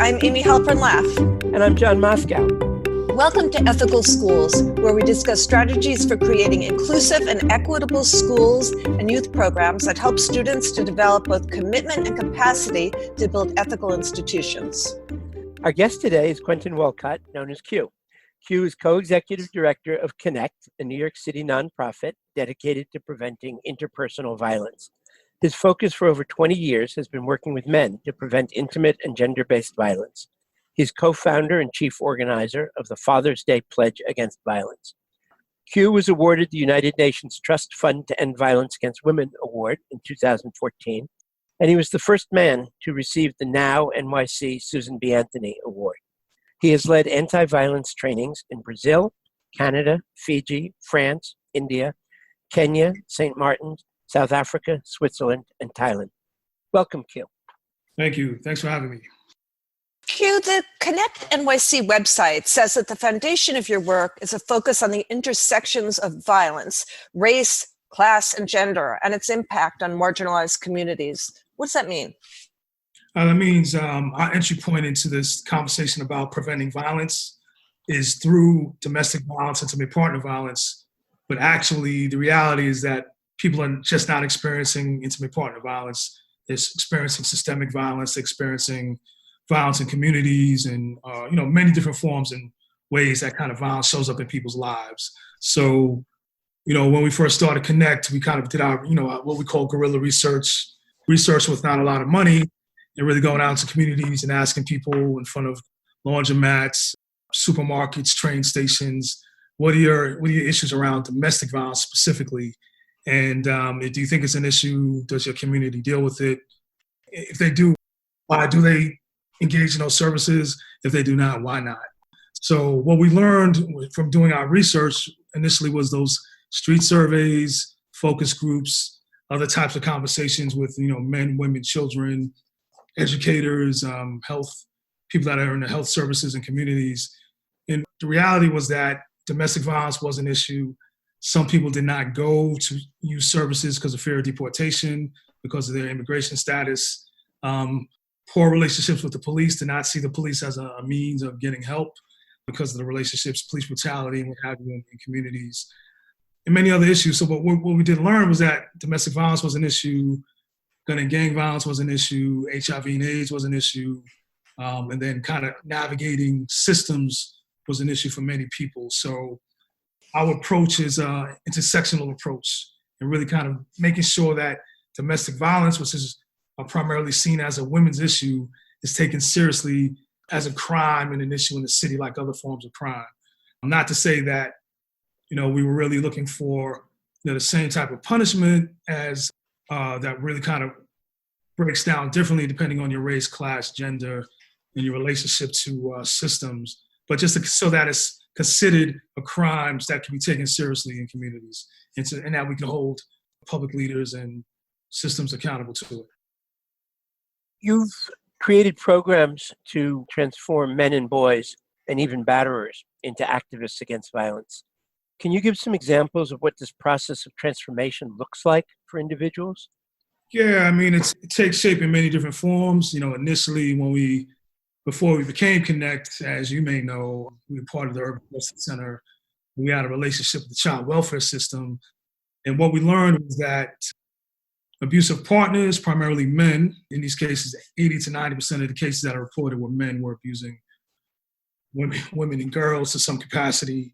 I'm Amy Halpern-Laff. And I'm John Moscow. Welcome to Ethical Schools, where we discuss strategies for creating inclusive and equitable schools and youth programs that help students to develop both commitment and capacity to build ethical institutions. Our guest today is Quentin Walcott, known as Q. Q is co-executive director of Connect, a New York City nonprofit dedicated to preventing interpersonal violence. His focus for over 20 years has been working with men to prevent intimate and gender-based violence. He's co-founder and chief organizer of the Father's Day Pledge Against Violence. Q was awarded the United Nations Trust Fund to End Violence Against Women Award in 2014, and he was the first man to receive the Now NYC Susan B. Anthony Award. He has led anti-violence trainings in Brazil, Canada, Fiji, France, India, Kenya, St. Martin's, South Africa, Switzerland, and Thailand. Welcome, Q. Thank you. Thanks for having me. Q, the Connect NYC website says that the foundation of your work is a focus on the intersections of violence, race, class, and gender, and its impact on marginalized communities. What does that mean? That means our entry point into this conversation about preventing violence is through domestic violence, intimate partner violence. But actually, the reality is that people are just not experiencing intimate partner violence. They're experiencing systemic violence, they're experiencing violence in communities and many different forms and ways that kind of violence shows up in people's lives. So, when we first started Connect, we kind of did our, what we call guerrilla research with not a lot of money, and really going out to communities and asking people in front of laundromats, supermarkets, train stations, what are your issues around domestic violence specifically? And do you think it's an issue? Does your community deal with it? If they do, why do they engage in those services? If they do not, why not? So what we learned from doing our research initially was those street surveys, focus groups, other types of conversations with men, women, children, educators, health, people that are in the health services and communities. And the reality was that domestic violence was an issue. Some people did not go to use services because of fear of deportation, because of their immigration status. Poor relationships with the police, did not see the police as a means of getting help because of the relationships, police brutality, and what have you in communities, and many other issues. So what we did learn was that domestic violence was an issue, gun and gang violence was an issue, HIV and AIDS was an issue, and then kind of navigating systems was an issue for many people. So our approach is an intersectional approach, and really kind of making sure that domestic violence, which is primarily seen as a women's issue, is taken seriously as a crime and an issue in the city like other forms of crime. Not to say that, we were really looking for the same type of punishment as that really kind of breaks down differently depending on your race, class, gender, and your relationship to systems, but just so that it's considered a crime that can be taken seriously in communities, and that we can hold public leaders and systems accountable to it. You've created programs to transform men and boys, and even batterers, into activists against violence. Can you give some examples of what this process of transformation looks like for individuals? Yeah, it takes shape in many different forms. Initially, before we became Connect, as you may know, we were part of the Urban Justice Center. We had a relationship with the child welfare system. And what we learned was that abusive partners, primarily men, in these cases, 80 to 90% of the cases that are reported were men were abusing women and girls to some capacity,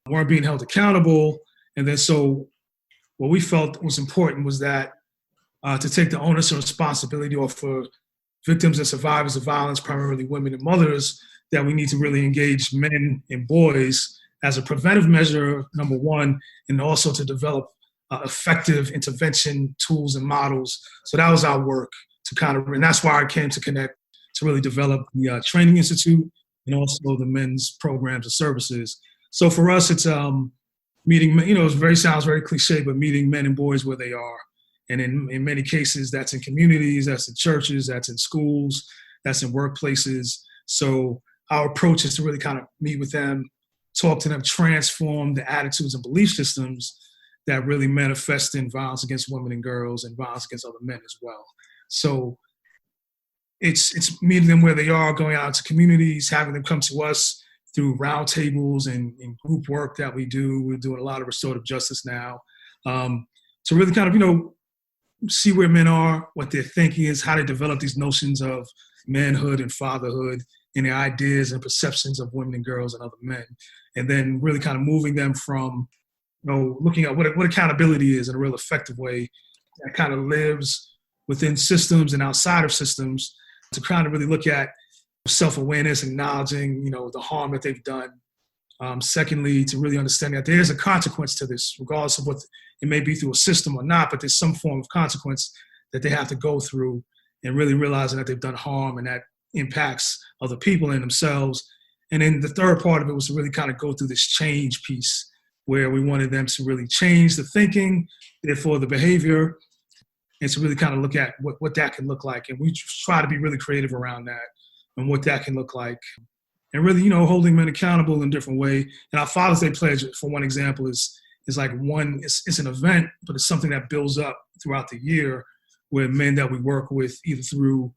weren't being held accountable. And then so what we felt was important was that to take the onus and responsibility off of victims and survivors of violence, primarily women and mothers, that we need to really engage men and boys as a preventive measure, number one, and also to develop effective intervention tools and models. So that was our work and that's why I came to Connect, to really develop the Training Institute and also the men's programs and services. So for us, it's meeting, sounds very cliche, but meeting men and boys where they are. And in many cases, that's in communities, that's in churches, that's in schools, that's in workplaces. So our approach is to really kind of meet with them, talk to them, transform the attitudes and belief systems that really manifest in violence against women and girls and violence against other men as well. So it's meeting them where they are, going out to communities, having them come to us through roundtables and group work that we do. We're doing a lot of restorative justice now, to really kind of, see where men are, what their thinking is, how they develop these notions of manhood and fatherhood, and their ideas and perceptions of women and girls and other men. And then really kind of moving them from, looking at what accountability is in a real effective way that kind of lives within systems and outside of systems, to kind of really look at self-awareness, acknowledging, the harm that they've done. Secondly, to really understand that there's a consequence to this, regardless of what it may be through a system or not, but there's some form of consequence that they have to go through, and really realizing that they've done harm and that impacts other people and themselves. And then the third part of it was to really kind of go through this change piece, where we wanted them to really change the thinking, therefore the behavior, and to really kind of look at what that can look like. And we try to be really creative around that and what that can look like. And really, holding men accountable in a different way. And our Father's Day pledge, for one example, is like it's an event, but it's something that builds up throughout the year, where men that we work with, either through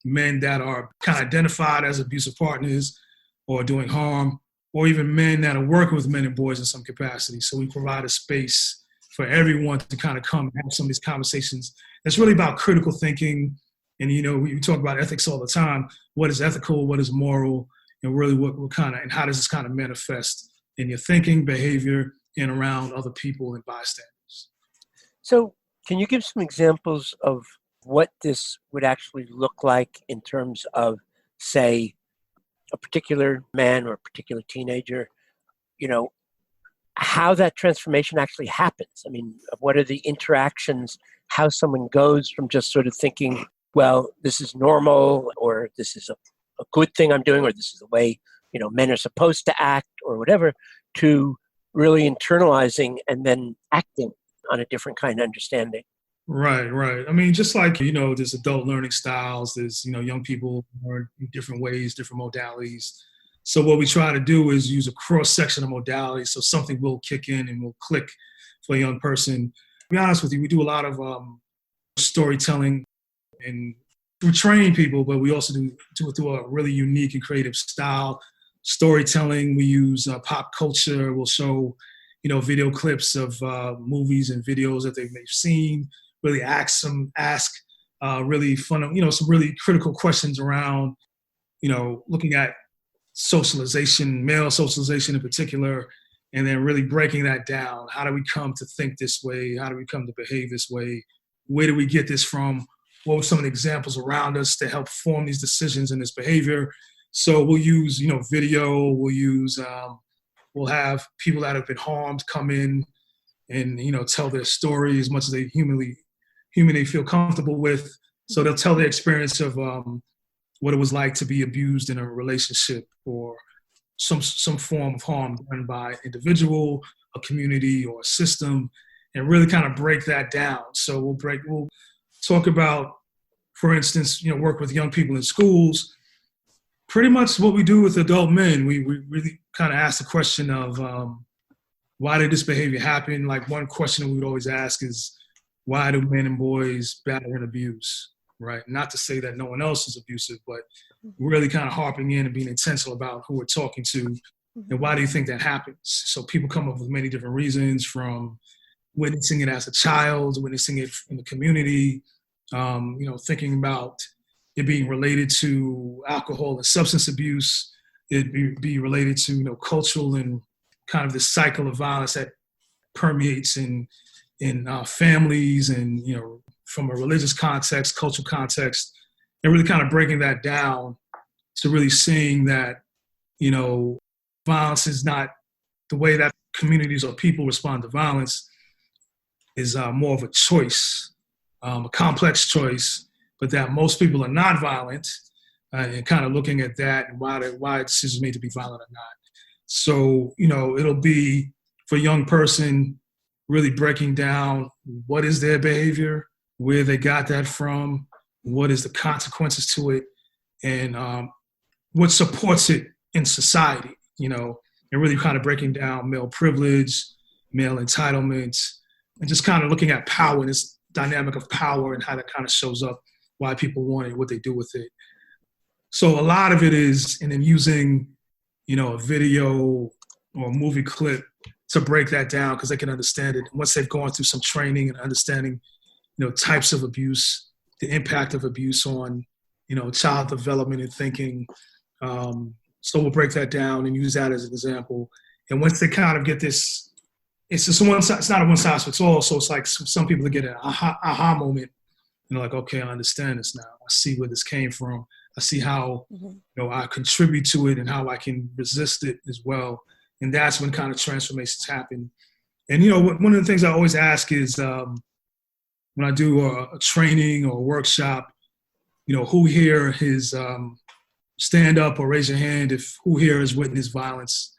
men that are kind of identified as abusive partners or doing harm, or even men that are working with men and boys in some capacity. So we provide a space for everyone to kind of come and have some of these conversations. It's really about critical thinking. And, we talk about ethics all the time. What is ethical? What is moral? And really what kind of, and how does this kind of manifest in your thinking, behavior, and around other people and bystanders? So can you give some examples of what this would actually look like in terms of, say, a particular man or a particular teenager, how that transformation actually happens? I mean, what are the interactions, how someone goes from just sort of thinking, well, this is normal, or this is a good thing I'm doing, or this is the way, men are supposed to act, or whatever, to really internalizing and then acting on a different kind of understanding. Right. I mean, just like, there's adult learning styles, there's, young people learn in different ways, different modalities. So what we try to do is use a cross-section of modalities, so something will kick in and will click for a young person. To be honest with you, we do a lot of storytelling, and we train people, but we also do it through a really unique and creative style. Storytelling, we use pop culture. We'll show, video clips of movies and videos that they've seen, really ask really fun, some really critical questions around, looking at socialization, male socialization in particular, and then really breaking that down. How do we come to think this way? How do we come to behave this way? Where do we get this from? What were some of the examples around us to help form these decisions and this behavior? So we'll use, video, we'll have people that have been harmed come in and, tell their story as much as they humanly feel comfortable with. So they'll tell their experience of what it was like to be abused in a relationship, or some form of harm done by an individual, a community, or a system, and really kind of break that down. So we'll talk about, for instance, work with young people in schools. Pretty much what we do with adult men, we really kind of ask the question of why did this behavior happen? Like, one question we would always ask is, why do men and boys batter and abuse, right? Not to say that no one else is abusive, but really kind of harping in and being intentional about who we're talking to, and why do you think that happens? So people come up with many different reasons, from witnessing it as a child, witnessing it in the community, thinking about it being related to alcohol and substance abuse. It'd be related to, cultural and kind of this cycle of violence that permeates in families, and, from a religious context, cultural context, and really kind of breaking that down to really seeing that, violence is not the way that communities or people respond to violence, is more of a choice, a complex choice, but that most people are not violent, and kind of looking at that and why decisions made to be violent or not. So, it'll be, for a young person, really breaking down what is their behavior, where they got that from, what is the consequences to it, and what supports it in society, and really kind of breaking down male privilege, male entitlement, and just kind of looking at power and this dynamic of power and how that kind of shows up, why people want it, what they do with it. So a lot of it is, and then using, a video or a movie clip to break that down because they can understand it. Once they've gone through some training and understanding, types of abuse, the impact of abuse on, child development and thinking. So we'll break that down and use that as an example. And once they kind of get this, it's not a one size fits all. So it's like some people get an aha moment, like, okay, I understand this now. I see where this came from. I see how, I contribute to it and how I can resist it as well. And that's when kind of transformations happen. And, one of the things I always ask is when I do a training or a workshop, who here has stand up or raise your hand if who here has witnessed violence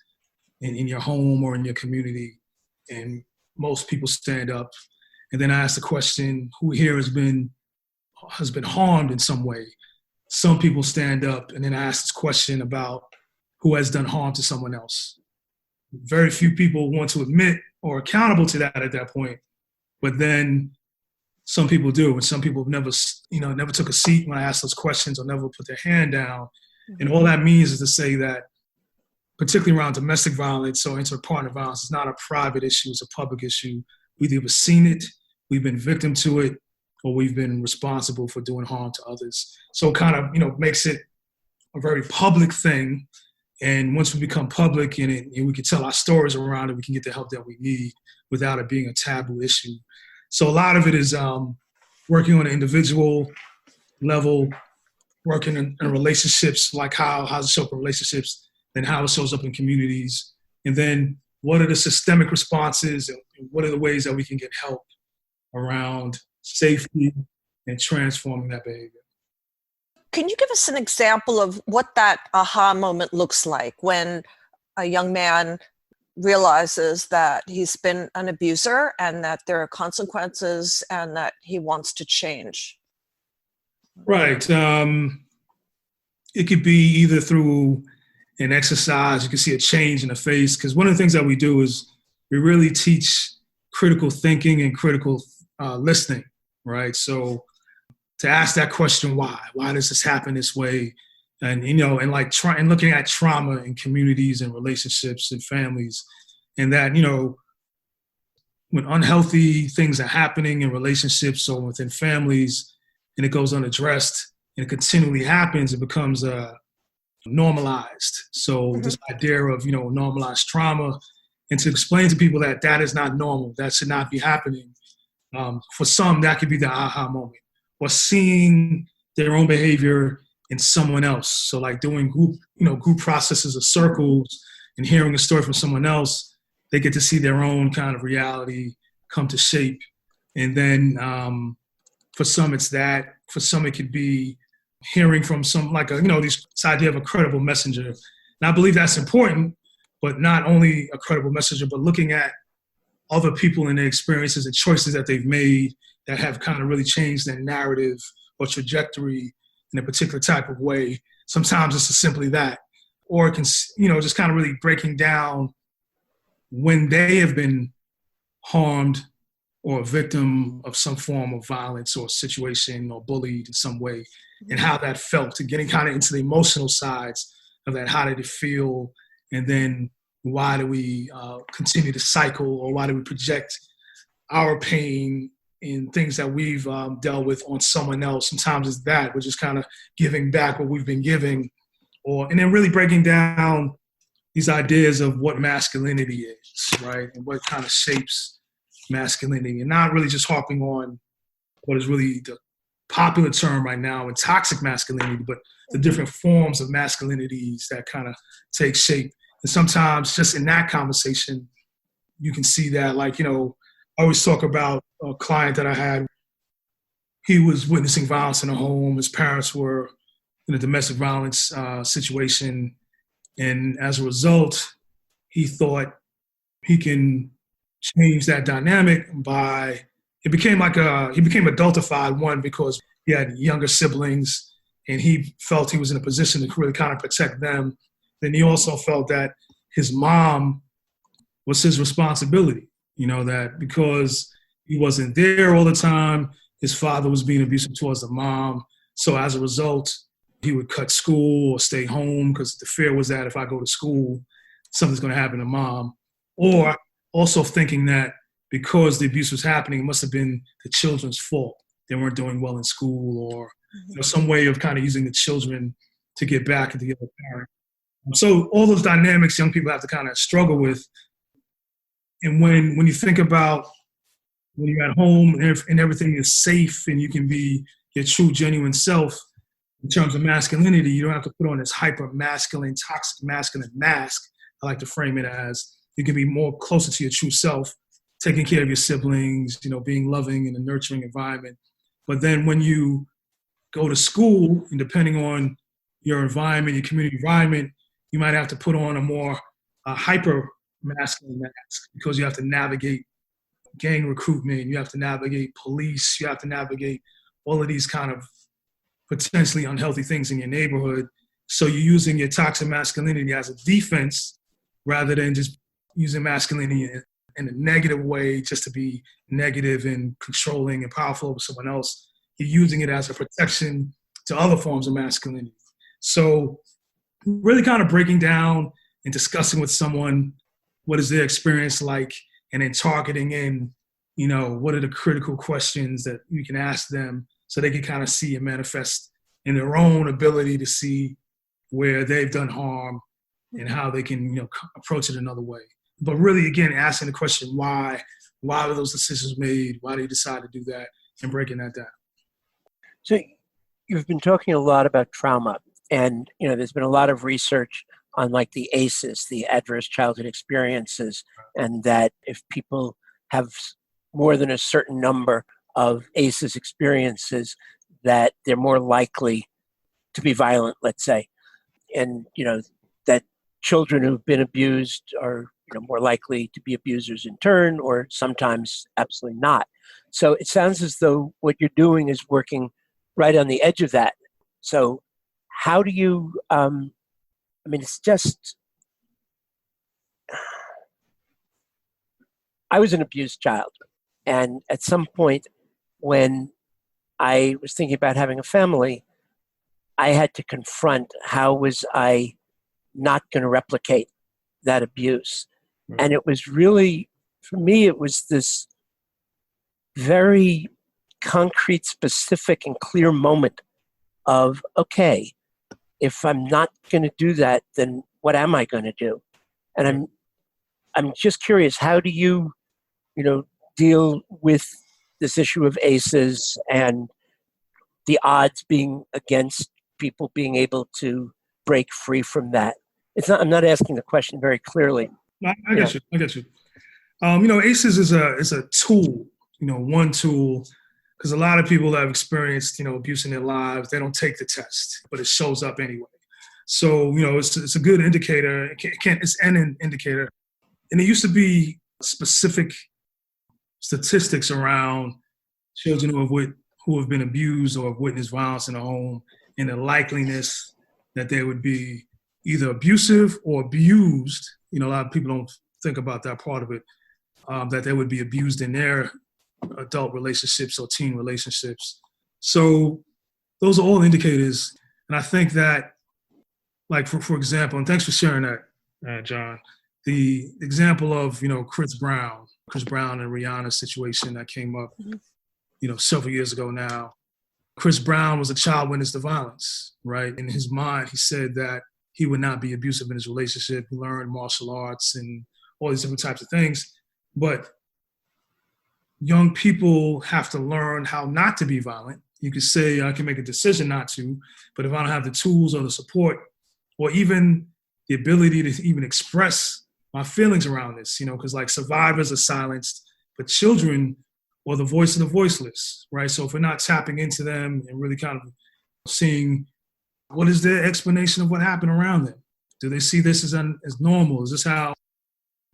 in your home or in your community. And most people stand up. And then I ask the question, who here has been harmed in some way? Some people stand up, and then I ask this question about who has done harm to someone else. Very few people want to admit or accountable to that at that point, but then some people do, and some people never took a seat when I ask those questions or never put their hand down. And all that means is to say that, particularly around domestic violence or inter-partner violence, it's not a private issue, it's a public issue. We've either seen it, we've been victim to it, or we've been responsible for doing harm to others. So it kind of, makes it a very public thing. And once we become public and we can tell our stories around it, we can get the help that we need without it being a taboo issue. So a lot of it is working on an individual level, working in relationships, like how it shows up in relationships, then how it shows up in communities. And then what are the systemic responses and what are the ways that we can get help around safety and transforming that behavior. Can you give us an example of what that aha moment looks like when a young man realizes that he's been an abuser and that there are consequences and that he wants to change? Right. It could be either through an exercise, you can see a change in the face, because one of the things that we do is we really teach critical thinking and critical listening, right? So to ask that question, why does this happen this way? And, and looking at trauma in communities and relationships and families, and that, when unhealthy things are happening in relationships or within families and it goes unaddressed and it continually happens, it becomes normalized. So this idea of, normalized trauma, and to explain to people that that is not normal, that should not be happening. For some, that could be the aha moment, or seeing their own behavior in someone else. So like doing group processes of circles and hearing a story from someone else, they get to see their own kind of reality come to shape. And then for some, it's that. For some, it could be hearing from some, this idea of a credible messenger. And I believe that's important, but not only a credible messenger, but looking at other people and their experiences and choices that they've made that have kind of really changed their narrative or trajectory in a particular type of way. Sometimes it's just simply that. Or it can, just kind of really breaking down when they have been harmed or a victim of some form of violence or situation or bullied in some way, and how that felt, and getting kind of into the emotional sides of that. How did it feel? And then why do we continue to cycle, or why do we project our pain in things that we've dealt with on someone else? Sometimes it's that we're just kind of giving back what we've been giving, and then really breaking down these ideas of what masculinity is, right? And what kind of shapes masculinity, and not really just harping on what is really the popular term right now in toxic masculinity, but the different forms of masculinities that kind of take shape. And sometimes just in that conversation, you can see that, I always talk about a client that I had. He was witnessing violence in a home. His parents were in a domestic violence situation. And as a result, he thought he can change that dynamic he became adultified, one, because he had younger siblings and he felt he was in a position to really kind of protect them. Then he also felt that his mom was his responsibility, that because he wasn't there all the time, his father was being abusive towards the mom. So as a result, he would cut school or stay home because the fear was that if I go to school, something's going to happen to mom. Or also thinking that because the abuse was happening, it must have been the children's fault. They weren't doing well in school, or some way of kind of using the children to get back at the other parent. So all those dynamics young people have to kind of struggle with. And when you think about when you're at home and everything is safe and you can be your true, genuine self, in terms of masculinity, you don't have to put on this hyper masculine, toxic masculine mask. I like to frame it as you can be more closer to your true self, taking care of your siblings, being loving in a nurturing environment. But then when you go to school, and depending on your environment, your community environment, you might have to put on a more hyper masculine mask because you have to navigate gang recruitment, you have to navigate police, you have to navigate all of these kind of potentially unhealthy things in your neighborhood. So you're using your toxic masculinity as a defense rather than just using masculinity in a negative way just to be negative and controlling and powerful over someone else. You're using it as a protection to other forms of masculinity. So really kind of breaking down and discussing with someone what is their experience like, and then targeting in, what are the critical questions that we can ask them so they can kind of see and manifest in their own ability to see where they've done harm and how they can, approach it another way. But really, again, asking the question, why were those decisions made? Why did you decide to do that? And breaking that down. So you've been talking a lot about trauma, and there's been a lot of research on like the ACEs, the adverse childhood experiences, and that if people have more than a certain number of ACEs experiences, that they're more likely to be violent, let's say. And, that children who've been abused are more likely to be abusers in turn, or sometimes absolutely not. So it sounds as though what you're doing is working right on the edge of that. So how do you, it's just, I was an abused child. And at some point when I was thinking about having a family, I had to confront how was I not going to replicate that abuse. Mm-hmm. And it was really, for me, it was this very concrete, specific, and clear moment of, okay, if I'm not going to do that, then what am I going to do? And I'm just curious, how do you, deal with this issue of ACEs and the odds being against people being able to break free from that? I'm not asking the question very clearly. I get you. ACEs is a tool, one tool, because a lot of people that have experienced, abuse in their lives, they don't take the test, but it shows up anyway. So, it's a good indicator. It's an indicator. And it used to be specific statistics around children who have been abused or have witnessed violence in the home, and the likeliness that they would be either abusive or abused. A lot of people don't think about that part of it, that they would be abused in their adult relationships or teen relationships. So those are all indicators. And I think that, like, for example, and thanks for sharing that, John, the example of, Chris Brown and Rihanna's situation that came up, several years ago now. Chris Brown was a child witness to violence, right? In his mind, he said that he would not be abusive in his relationship. He learned martial arts and all these different types of things. But young people have to learn how not to be violent. You could say, I can make a decision not to, but if I don't have the tools or the support or even the ability to even express my feelings around this, because like survivors are silenced, but children are the voice of the voiceless, right? So if we're not tapping into them and really kind of seeing what is their explanation of what happened around them? Do they see this as normal? Is this how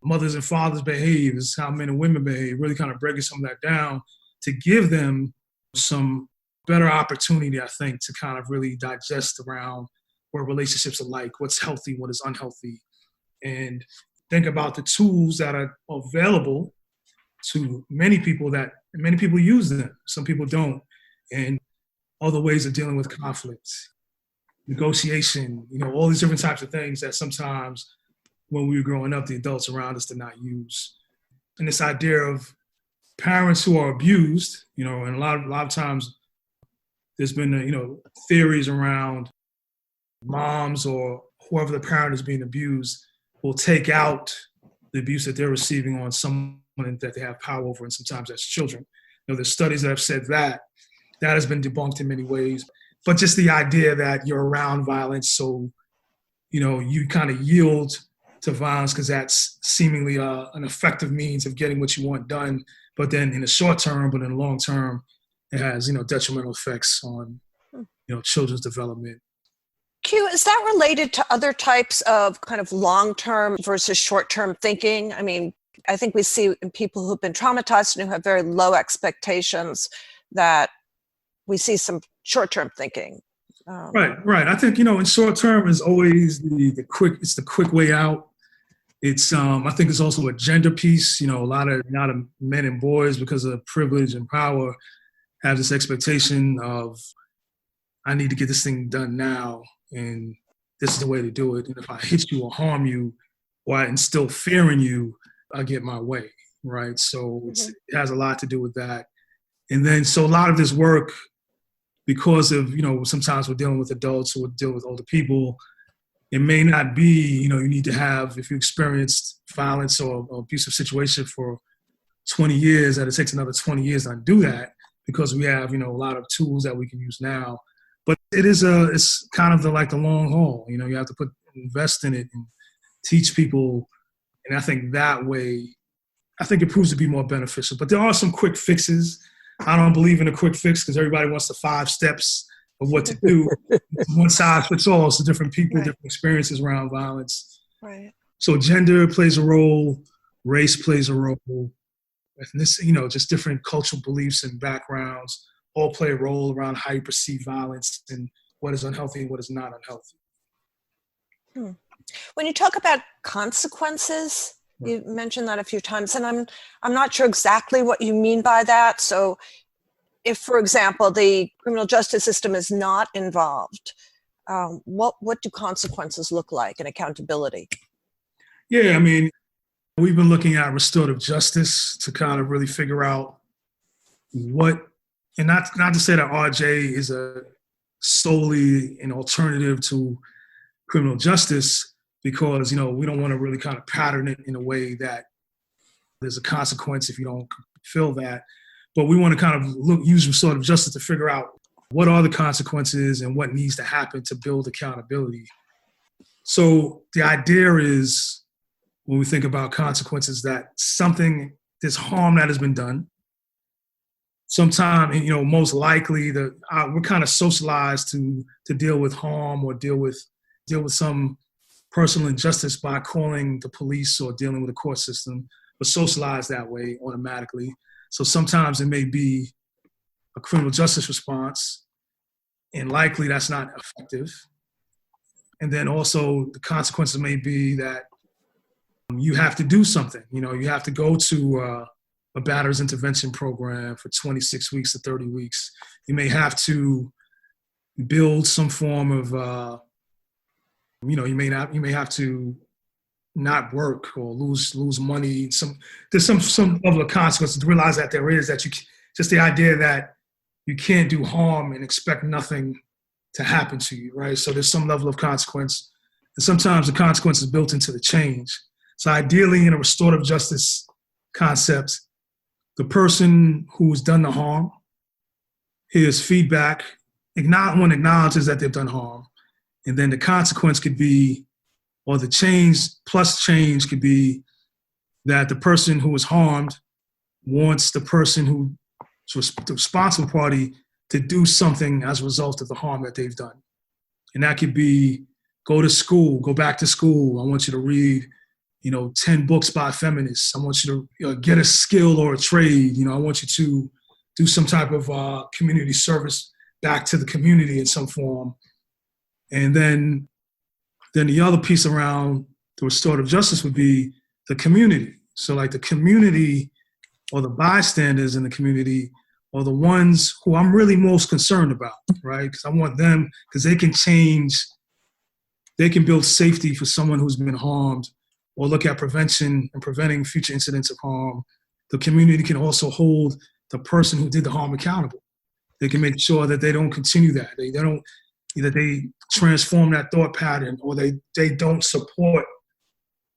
mothers and fathers behave? Is this how men and women behave? Really kind of breaking some of that down to give them some better opportunity, I think, to kind of really digest around what relationships are like, what's healthy, what is unhealthy, and think about the tools that are available to many people that many people use them. Some people don't. And other ways of dealing with conflict. negotiation, all these different types of things that sometimes when we were growing up, the adults around us did not use. And this idea of parents who are abused, and a lot of times there's been, theories around moms or whoever the parent is being abused will take out the abuse that they're receiving on someone that they have power over, and sometimes that's children. There's studies that have said that has been debunked in many ways. But just the idea that you're around violence, so, you kind of yield to violence because that's seemingly an effective means of getting what you want done. But then in the short term, but in the long term, it has, detrimental effects on, children's development. Q, is that related to other types of kind of long-term versus short-term thinking? I mean, I think we see in people who've been traumatized and who have very low expectations that we see some short-term thinking. Right. I think, in short term is always the quick way out. It's I think it's also a gender piece. A lot of men and boys, because of privilege and power, have this expectation of, I need to get this thing done now, and this is the way to do it. And if I hit you or harm you, or I instill fear in you, I get my way, right? So it has a lot to do with that. And then, so a lot of this work, because of, sometimes we're dealing with adults or we're dealing with older people, it may not be, you need to have, if you experienced violence or abusive situation for 20 years, that it takes another 20 years to undo that, because we have, a lot of tools that we can use now. But it's kind of the long haul. You have to invest in it and teach people. And I think that way, it proves to be more beneficial. But there are some quick fixes. I don't believe in a quick fix because everybody wants the 5 steps of what to do. One size fits all. So different people, different experiences around violence. Right. So gender plays a role, race plays a role, ethnicity, just different cultural beliefs and backgrounds all play a role around how you perceive violence and what is unhealthy and what is not unhealthy. When you talk about consequences, you mentioned that a few times, and I'm not sure exactly what you mean by that. So if, for example, the criminal justice system is not involved, what do consequences look like and accountability? Yeah, I mean, we've been looking at restorative justice to kind of really figure out what, and not to say that RJ is solely an alternative to criminal justice, because, we don't want to really kind of pattern it in a way that there's a consequence if you don't fulfill that. But we want to kind of use restorative justice to figure out what are the consequences and what needs to happen to build accountability. So the idea is, when we think about consequences, that there's harm that has been done. Sometime, most likely we're kind of socialized to deal with harm or deal with some personal injustice by calling the police or dealing with the court system. We're socialized that way automatically. So sometimes it may be a criminal justice response, and likely that's not effective. And then also the consequences may be that you have to do something. You have to go to a batterers intervention program for 26 weeks to 30 weeks. You may have to build some form of, you may have to not work or lose money. There's some level of consequences to realize that there is, that just the idea that you can't do harm and expect nothing to happen to you, right? So there's some level of consequence. And sometimes the consequence is built into the change. So ideally, in a restorative justice concept, the person who's done the harm hears feedback, one acknowledges that they've done harm, and then the consequence could be, or the change plus change could be, that the person who was harmed wants the person who's the responsible party to do something as a result of the harm that they've done. And that could be go back to school. I want you to read 10 books by feminists. I want you to get a skill or a trade. I want you to do some type of community service back to the community in some form. And then the other piece around the restorative justice would be the community. So like the community or the bystanders in the community are the ones who I'm really most concerned about, right? Because I want them, because they can change, they can build safety for someone who's been harmed, or look at prevention and preventing future incidents of harm. The community can also hold the person who did the harm accountable. They can make sure that they don't continue that. They don't, either they transform that thought pattern, or they don't support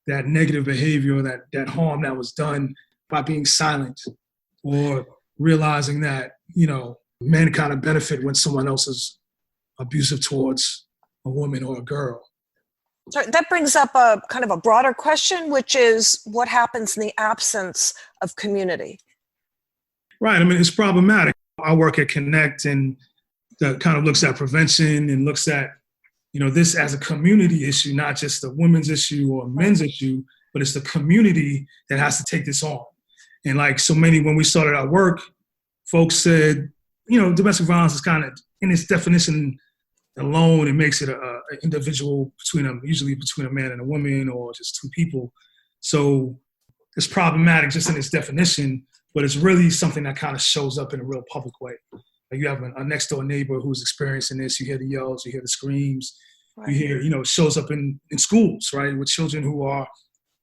that negative behavior, or that harm that was done by being silent, or realizing that, men kind of benefit when someone else is abusive towards a woman or a girl. So that brings up a kind of a broader question, which is what happens in the absence of community? Right. I mean, it's problematic. I work at Connect, and that kind of looks at prevention and looks at, this as a community issue, not just a women's issue or a men's issue, but it's the community that has to take this on. And like so many, when we started our work, folks said, domestic violence is kind of, in its definition alone, it makes it an individual usually between a man and a woman, or just two people. So it's problematic just in its definition, but it's really something that kind of shows up in a real public way. Like you have a next door neighbor who's experiencing this. You hear the yells, you hear the screams, right. You hear, it shows up in schools, right? With children who are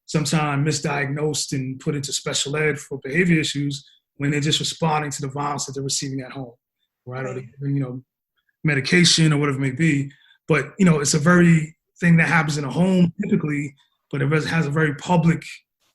sometimes misdiagnosed and put into special ed for behavior issues when they're just responding to the violence that they're receiving at home, right? Or medication or whatever it may be. But, it's a very thing that happens in a home typically, but it has a very public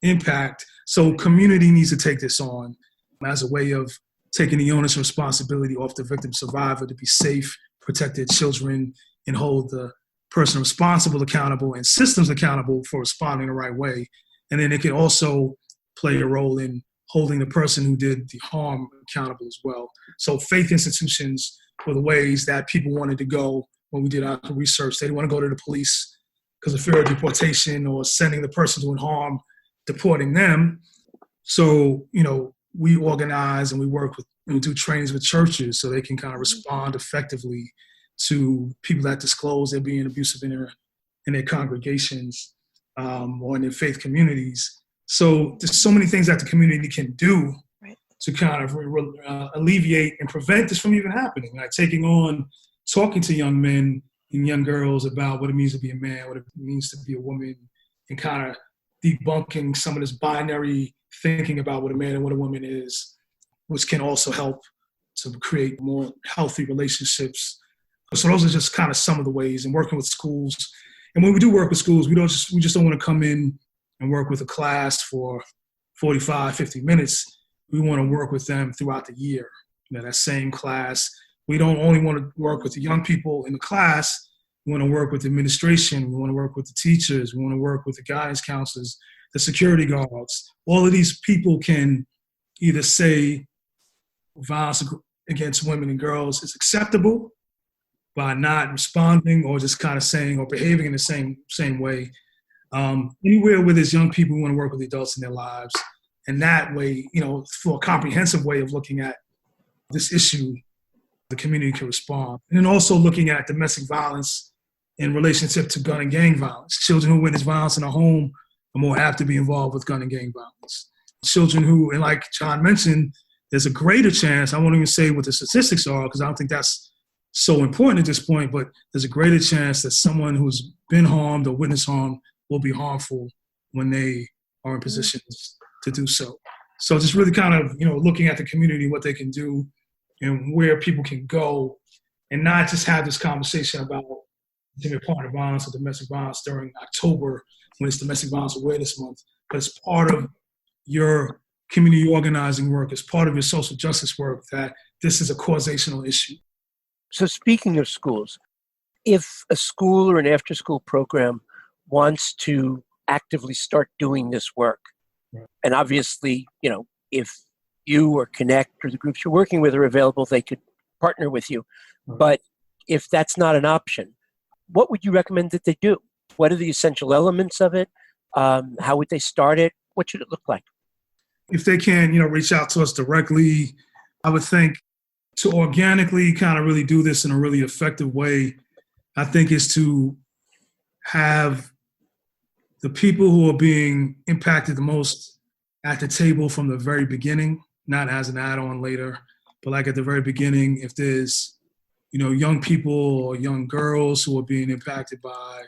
impact. So community needs to take this on as a way of taking the onus and responsibility off the victim survivor to be safe, protect their children, and hold the person responsible accountable and systems accountable for responding the right way. And then it can also play a role in holding the person who did the harm accountable as well. So faith institutions were the ways that people wanted to go when we did our research. They didn't want to go to the police because of fear of deportation or sending the person doing harm, deporting them. So, we organize and we work with and do trainings with churches so they can kind of respond effectively to people that disclose they're being abusive in their congregations or in their faith communities. So there's so many things that the community can do to kind of alleviate and prevent this from even happening. Like talking to young men and young girls about what it means to be a man, what it means to be a woman, and kind of debunking some of this binary thinking about what a man and what a woman is, which can also help to create more healthy relationships. So those are just kind of some of the ways, and working with schools. And when we do work with schools, we just don't want to come in and work with a class for 45, 50 minutes. We want to work with them throughout the year. That same class. We don't only want to work with the young people in the class. We want to work with the administration. We want to work with the teachers. We want to work with the guidance counselors, the security guards. All of these people can either say violence against women and girls is acceptable by not responding or just kind of saying or behaving in the same way. Anywhere where there's young people who want to work with adults in their lives. And that way, for a comprehensive way of looking at this issue, the community can respond. And then also looking at domestic violence in relationship to gun and gang violence. Children who witness violence in a home are more apt to be involved with gun and gang violence. Children who, and like John mentioned, there's a greater chance, I won't even say what the statistics are because I don't think that's so important at this point, but there's a greater chance that someone who's been harmed or witnessed harm will be harmful when they are in positions to do so. So just really kind of, looking at the community, what they can do and where people can go, and not just have this conversation about intimate partner violence or domestic violence during October when it's Domestic Violence Awareness Month, but it's part of your community organizing work, it's part of your social justice work that this is a causational issue. So speaking of schools, if a school or an after-school program wants to actively start doing this work, and obviously, if you or Connect or the groups you're working with are available, they could partner with you. But if that's not an option, what would you recommend that they do? What are the essential elements of it? How would they start it? What should it look like? If they can, reach out to us directly, I would think to organically kind of really do this in a really effective way, I think is to have the people who are being impacted the most at the table from the very beginning, not as an add-on later, But like at the very beginning, if there's, young people or young girls who are being impacted by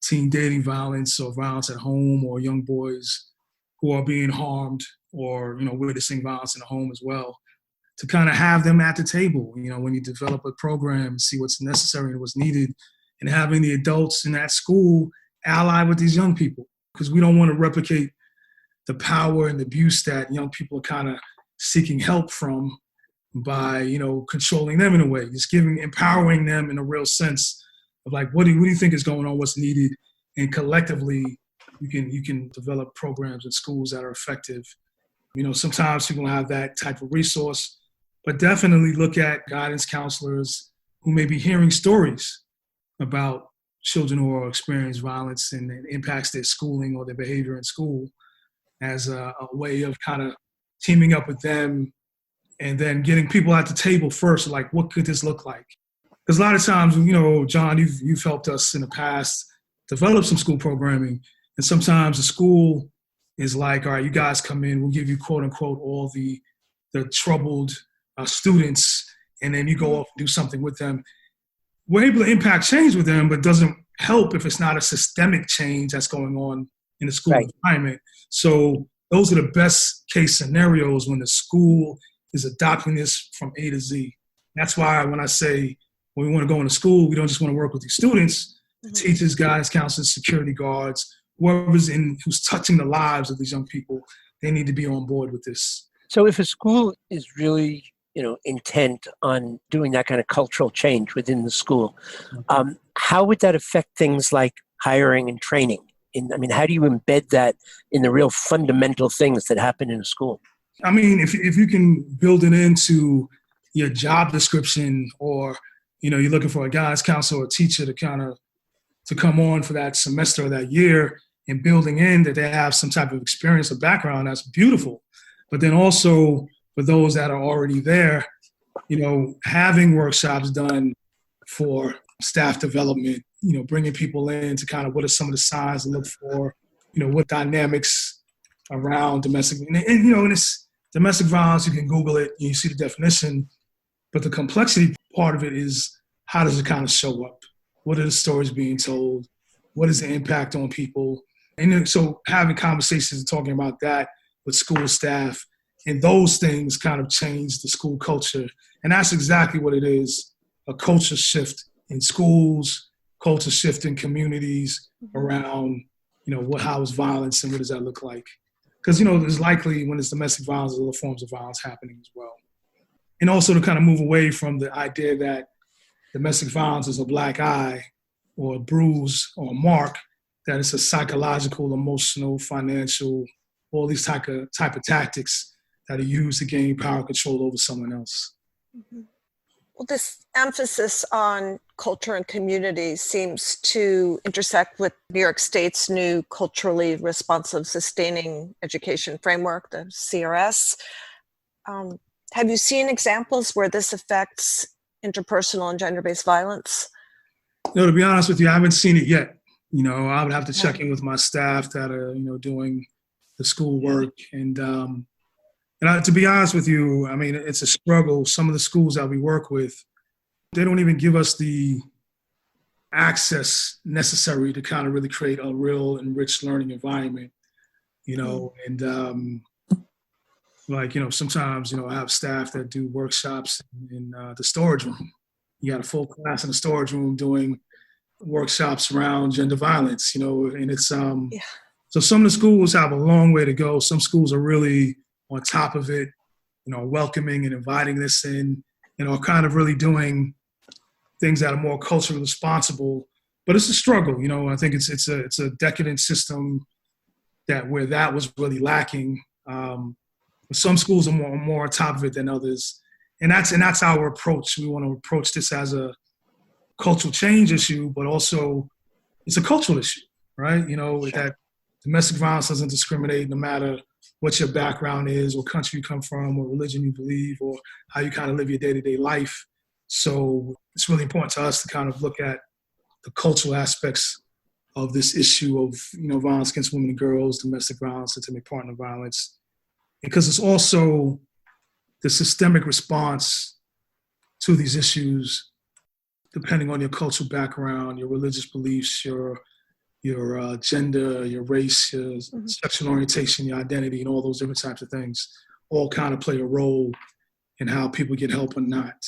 teen dating violence or violence at home, or young boys who are being harmed or, witnessing violence in the home as well, to kind of have them at the table, when you develop a program, see what's necessary and what's needed, and having the adults in that school ally with these young people. Because we don't want to replicate the power and the abuse that young people are kind of seeking help from by, controlling them in a way, just empowering them in a real sense of like, what do you think is going on, what's needed, and collectively you can develop programs in schools that are effective. Sometimes people don't have that type of resource, but definitely look at guidance counselors who may be hearing stories about children who are experiencing violence and it impacts their schooling or their behavior in school as a way of kind of teaming up with them and then getting people at the table first, like, what could this look like? Because a lot of times, John, you've helped us in the past develop some school programming, and sometimes the school is like, all right, you guys come in, we'll give you, quote unquote, all the troubled students, and then you go off and do something with them. We're able to impact change with them, but doesn't help if it's not a systemic change that's going on in the school environment. So those are the best case scenarios when the school is adopting this from A to Z. That's why when I say when we want to go into school, we don't just want to work with these students, teachers, guidance counselors, security guards, who's touching the lives of these young people, they need to be on board with this. So if a school is really, intent on doing that kind of cultural change within the school, how would that affect things like hiring and training? How do you embed that in the real fundamental things that happen in a school? If you can build it into your job description, or, you're looking for a guidance counselor or teacher to come on for that semester or that year, and building in that they have some type of experience or background, that's beautiful. But then also for those that are already there, having workshops done for staff development, bringing people in to kind of what are some of the signs to look for, what dynamics around domestic, and it's domestic violence, you can Google it, you see the definition, but the complexity part of it is, how does it kind of show up? What are the stories being told? What is the impact on people? And then, so having conversations and talking about that with school staff, and those things kind of change the school culture. And that's exactly what it is, a culture shift in schools, culture shift in communities around, how is violence and what does that look like? Because, there's likely, when it's domestic violence, other forms of violence happening as well. And also to kind of move away from the idea that domestic violence is a black eye or a bruise or a mark, that it's a psychological, emotional, financial, all these type of tactics that are used to gain power and control over someone else. Well, this emphasis on culture and community seems to intersect with New York State's new culturally responsive sustaining education framework, the CRS. Have you seen examples where this affects interpersonal and gender-based violence? No, to be honest with you, I haven't seen it yet. I would have to check in with my staff that are, doing the school work. And to be honest with you, it's a struggle. Some of the schools that we work with, they don't even give us the access necessary to kind of really create a real enriched learning environment, and sometimes, I have staff that do workshops in the storage room. You got a full class in the storage room doing workshops around gender violence, and it's, so some of the schools have a long way to go. Some schools are really on top of it, welcoming and inviting this in, kind of really doing things that are more culturally responsible. But it's a struggle, I think it's a decadent system where that was really lacking. Some schools are more on top of it than others. And that's our approach. We want to approach this as a cultural change issue, but also it's a cultural issue, right? That domestic violence doesn't discriminate no matter what your background is, what country you come from, what religion you believe, or how you kind of live your day-to-day life. So it's really important to us to kind of look at the cultural aspects of this issue of, violence against women and girls, domestic violence, intimate partner violence, because it's also the systemic response to these issues, depending on your cultural background, your religious beliefs, your gender, your race, your sexual orientation, your identity, and all those different types of things, all kind of play a role in how people get help or not.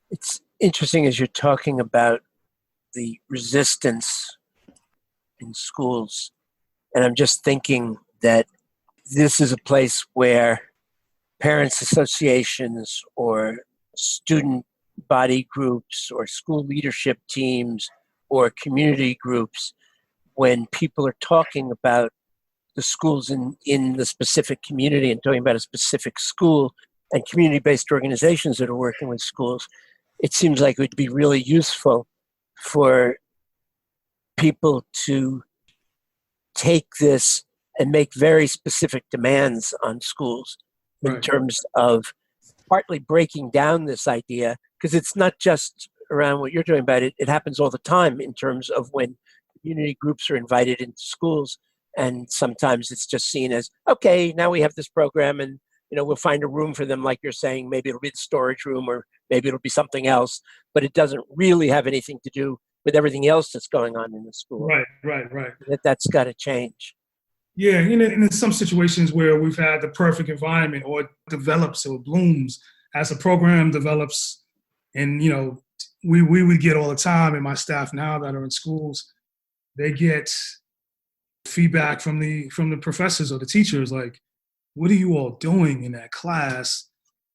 It's interesting as you're talking about the resistance in schools, and I'm just thinking that this is a place where parents associations or student body groups or school leadership teams or community groups, when people are talking about the schools in the specific community and talking about a specific school and community-based organizations that are working with schools, it seems like it would be really useful for people to take this and make very specific demands on schools in terms of partly breaking down this idea, because it's not just around what you're talking about. It happens all the time in terms of when community groups are invited into schools, and sometimes it's just seen as, okay, now we have this program and we'll find a room for them, like you're saying. Maybe it'll be the storage room or maybe it'll be something else, but it doesn't really have anything to do with everything else that's going on in the school. Right. That's got to change. Yeah, and in some situations where we've had the perfect environment, or it develops or blooms as a program develops, and we would get all the time, and my staff now that are in schools, they get feedback from the professors or the teachers, like, what are you all doing in that class?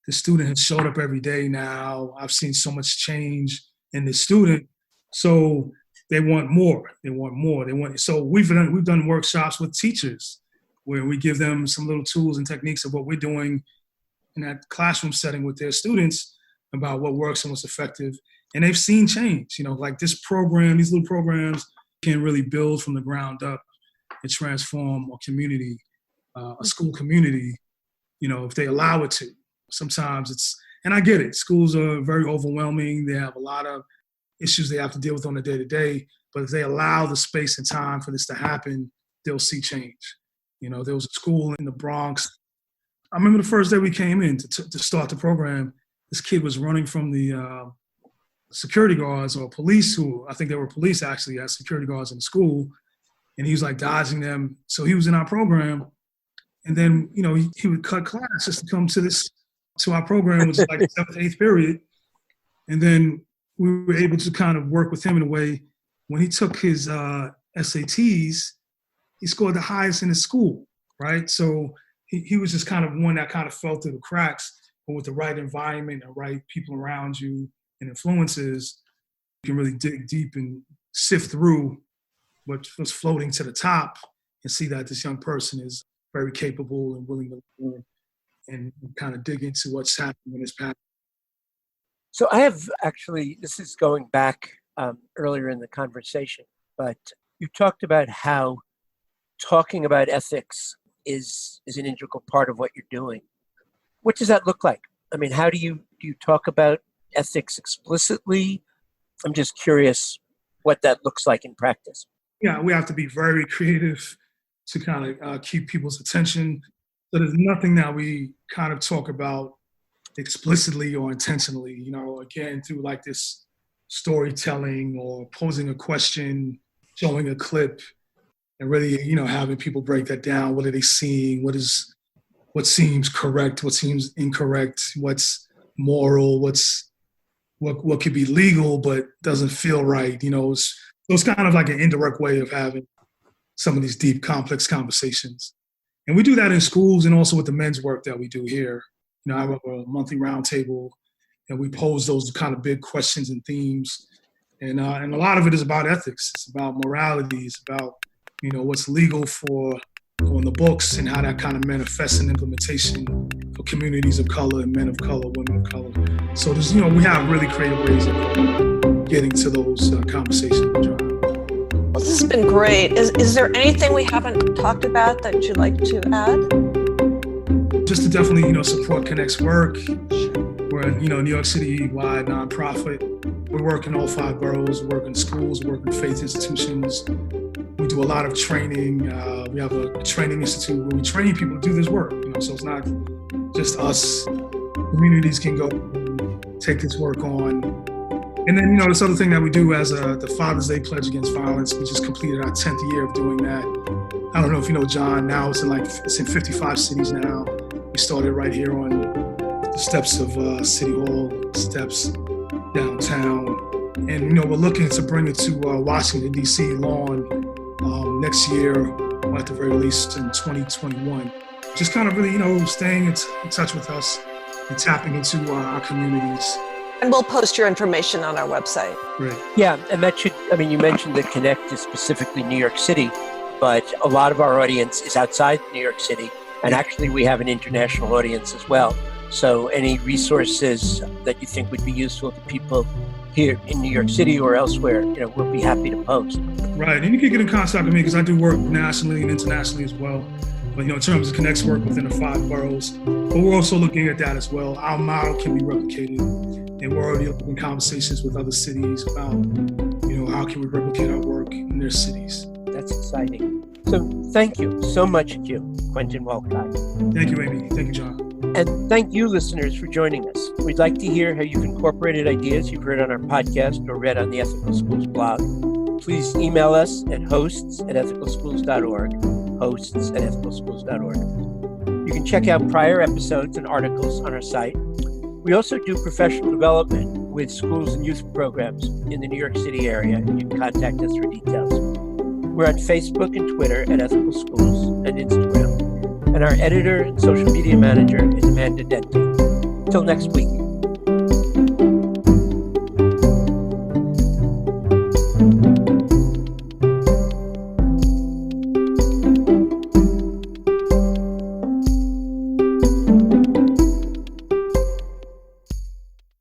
The student has showed up every day now. I've seen so much change in the student. So they want more. So we've done workshops with teachers where we give them some little tools and techniques of what we're doing in that classroom setting with their students about what works and what's effective. And they've seen change. Like this program, these little programs can really build from the ground up and transform a community, a school community, if they allow it to. Sometimes and I get it, schools are very overwhelming. They have a lot of issues they have to deal with on a day-to-day, but if they allow the space and time for this to happen, they'll see change. There was a school in the Bronx. I remember the first day we came in to start the program, this kid was running from the security guards or police, who I think they were police actually, as security guards in the school, and he was like dodging them. So he was in our program, and then he would cut class just to come to our program, which was like the 7th, 8th period, and then we were able to kind of work with him in a way. When he took his SATs, he scored the highest in his school, right? So he was just kind of one that kind of fell through the cracks, but with the right environment and right people around you and influences, you can really dig deep and sift through what was floating to the top and see that this young person is very capable and willing to learn and kind of dig into what's happening in his past. So I have actually, this is going back earlier in the conversation, but you talked about how talking about ethics is an integral part of what you're doing. What does that look like? I mean, how do you talk about ethics explicitly? I'm just curious what that looks like in practice. Yeah, we have to be very creative to kind of keep people's attention. So there's nothing that we kind of talk about explicitly or intentionally, again, through like this storytelling or posing a question, showing a clip, and really, having people break that down. What are they seeing? What seems correct? What seems incorrect? What's moral? What could be legal but doesn't feel right? It's kind of like an indirect way of having some of these deep, complex conversations. And we do that in schools and also with the men's work that we do here. I have a monthly roundtable, and we pose those kind of big questions and themes. And a lot of it is about ethics. It's about morality. It's about, what's legal on the books and how that kind of manifests in implementation for communities of color and men of color, women of color. So there's, we have really creative ways of getting to those conversations. Well, this has been great. Is there anything we haven't talked about that you'd like to add? Just to definitely, support Connect's work. We're a, New York City-wide nonprofit. We work in all 5 boroughs, we work in schools, we work in faith institutions. We do a lot of training. We have a training institute where we train people to do this work. So it's not just us. Communities can go take this work on. And then, this other thing that we do as the Father's Day Pledge Against Violence, we just completed our 10th year of doing that. I don't know if you know, John, now it's in 55 cities now. We started right here on the steps of City Hall, steps downtown. And, we're looking to bring it to Washington, D.C. lawn next year, or at the very least in 2021. Just kind of really, staying in touch with us and tapping into our communities. And we'll post your information on our website. Great. Yeah, and that you mentioned that Connect is specifically New York City, but a lot of our audience is outside New York City. And actually, we have an international audience as well. So any resources that you think would be useful to people here in New York City or elsewhere, we'll be happy to post. Right, and you can get in contact with me because I do work nationally and internationally as well. But, in terms of Connect's work within the 5 boroughs, but we're also looking at that as well. Our model can be replicated, and we're already in conversations with other cities about, how can we replicate our work in their cities. That's exciting. So thank you so much, Q, Quentin Walcott. Thank you, Amy. Thank you, John. And thank you, listeners, for joining us. We'd like to hear how you've incorporated ideas you've heard on our podcast or read on the Ethical Schools blog. Please email us at hosts@ethicalschools.org, hosts@ethicalschools.org. You can check out prior episodes and articles on our site. We also do professional development with schools and youth programs in the New York City area. You can contact us for details. We're on Facebook and Twitter at Ethical Schools and Instagram. And our editor and social media manager is Amanda Dente. Till next week.